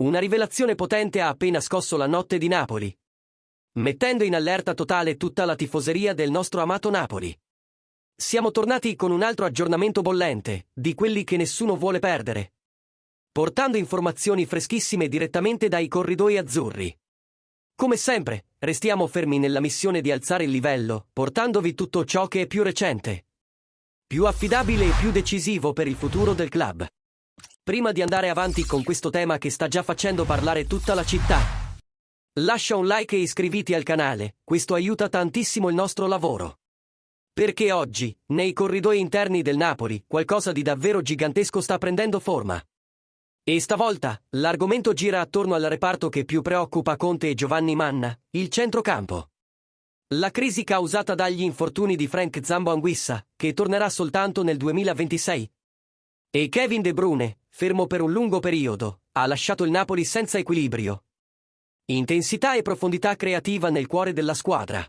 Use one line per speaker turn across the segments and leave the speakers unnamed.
Una rivelazione potente ha appena scosso la notte di Napoli, mettendo in allerta totale tutta la tifoseria del nostro amato Napoli. Siamo tornati con un altro aggiornamento bollente, di quelli che nessuno vuole perdere, portando informazioni freschissime direttamente dai corridoi azzurri. Come sempre, restiamo fermi nella missione di alzare il livello, portandovi tutto ciò che è più recente, più affidabile e più decisivo per il futuro del club. Prima di andare avanti con questo tema che sta già facendo parlare tutta la città, lascia un like e iscriviti al canale, questo aiuta tantissimo il nostro lavoro. Perché oggi, nei corridoi interni del Napoli, qualcosa di davvero gigantesco sta prendendo forma. E stavolta, l'argomento gira attorno al reparto che più preoccupa Conte e Giovanni Manna, il centrocampo. La crisi causata dagli infortuni di Frank Zambo Anguissa, che tornerà soltanto nel 2026, e Kevin De Bruyne, fermo per un lungo periodo, ha lasciato il Napoli senza equilibrio, intensità e profondità creativa nel cuore della squadra.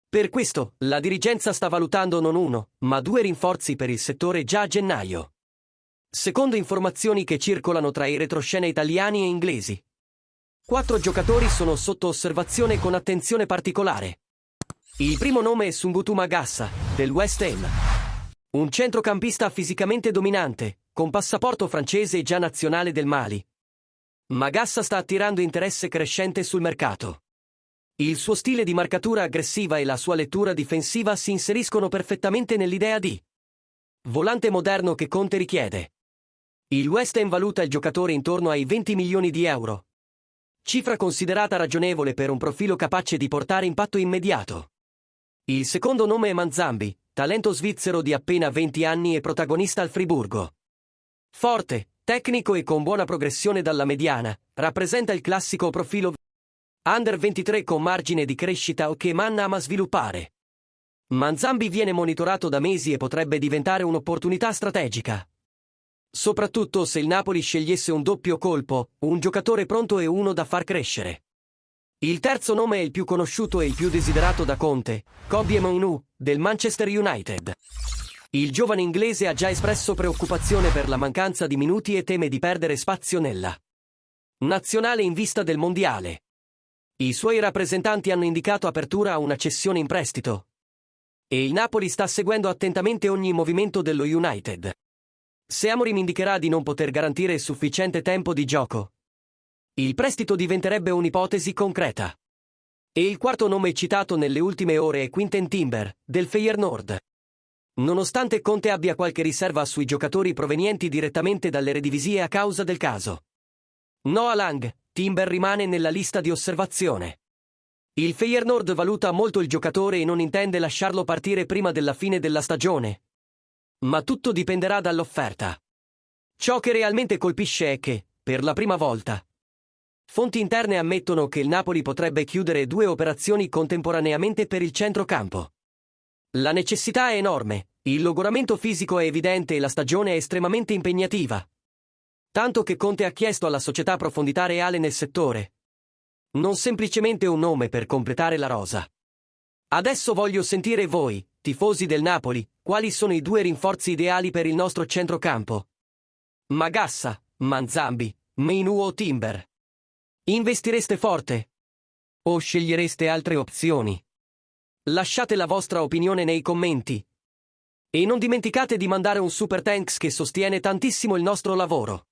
Per questo, la dirigenza sta valutando non uno, ma 2 rinforzi per il settore già a gennaio. Secondo informazioni che circolano tra i retroscena italiani e inglesi, 4 giocatori sono sotto osservazione con attenzione particolare. Il primo nome è Sungutu Magassa, del West Ham. Un centrocampista fisicamente dominante, con passaporto francese e già nazionale del Mali. Magassa sta attirando interesse crescente sul mercato. Il suo stile di marcatura aggressiva e la sua lettura difensiva si inseriscono perfettamente nell'idea di volante moderno che Conte richiede. Il West Ham valuta il giocatore intorno ai 20 milioni di euro. Cifra considerata ragionevole per un profilo capace di portare impatto immediato. Il secondo nome è Manzambi, talento svizzero di appena 20 anni e protagonista al Friburgo. Forte, tecnico e con buona progressione dalla mediana, rappresenta il classico profilo Under 23 con margine di crescita che Manna ama sviluppare. Manzambi viene monitorato da mesi e potrebbe diventare un'opportunità strategica. Soprattutto se il Napoli scegliesse un doppio colpo, un giocatore pronto e uno da far crescere. Il terzo nome è il più conosciuto e il più desiderato da Conte, Kobbie Mainoo, del Manchester United. Il giovane inglese ha già espresso preoccupazione per la mancanza di minuti e teme di perdere spazio nella nazionale in vista del mondiale. I suoi rappresentanti hanno indicato apertura a una cessione in prestito, e il Napoli sta seguendo attentamente ogni movimento dello United. Se Amorim indicherà di non poter garantire sufficiente tempo di gioco, il prestito diventerebbe un'ipotesi concreta. E il quarto nome citato nelle ultime ore è Quinten Timber, del Feyenoord. Nonostante Conte abbia qualche riserva sui giocatori provenienti direttamente dalle Eredivisie a causa del caso Noah Lang, Timber rimane nella lista di osservazione. Il Feyenoord valuta molto il giocatore e non intende lasciarlo partire prima della fine della stagione. Ma tutto dipenderà dall'offerta. Ciò che realmente colpisce è che, per la prima volta, fonti interne ammettono che il Napoli potrebbe chiudere 2 operazioni contemporaneamente per il centrocampo. La necessità è enorme, il logoramento fisico è evidente e la stagione è estremamente impegnativa. Tanto che Conte ha chiesto alla società profondità reale nel settore. Non semplicemente un nome per completare la rosa. Adesso voglio sentire voi, tifosi del Napoli, quali sono i 2 rinforzi ideali per il nostro centrocampo. Magassa, Manzambi, Mainoo o Timber. Investireste forte? O scegliereste altre opzioni? Lasciate la vostra opinione nei commenti. E non dimenticate di mandare un super thanks che sostiene tantissimo il nostro lavoro.